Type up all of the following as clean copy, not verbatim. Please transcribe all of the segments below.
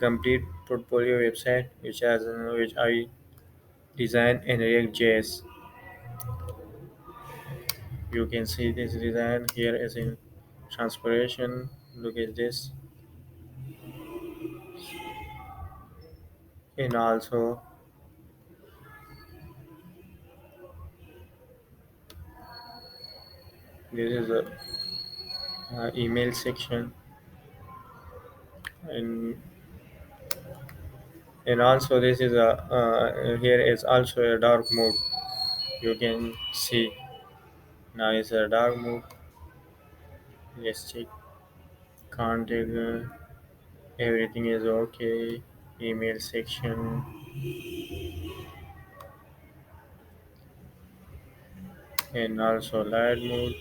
complete portfolio website which I design in React.js. You can see this design here is in transpiration. Look at this, and also this is a email section, and also this is a here is also a dark mode. You can see now is a dark mode. Let's check contact. Everything is okay. Email section, and also light mode.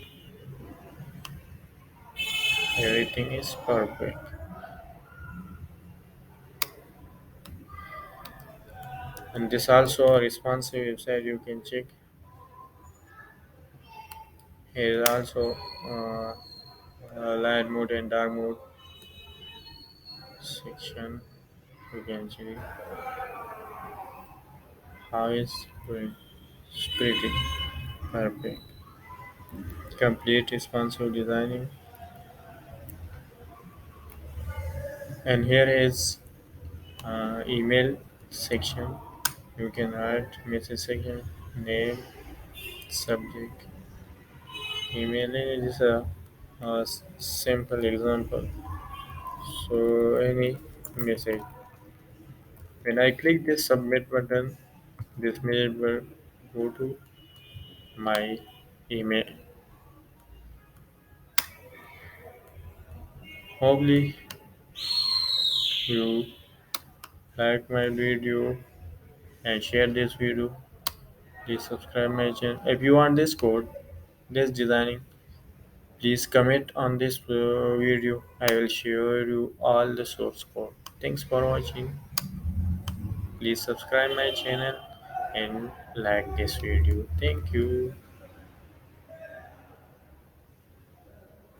Everything is perfect. And this also a responsive website. You can check. Here is also light mode and dark mode section. You can check how is going. It's pretty perfect. Complete responsive designing. And here is email section. You can write message section, name, subject, email. It is a simple example. So any message. When I click this submit button, this mail will go to my email. Hopefully you like my video and share this video. Please subscribe my channel. If you want this code, this designing, please comment on this video. I will share you all the source code. Thanks for watching. Please subscribe my channel and like this video. Thank you.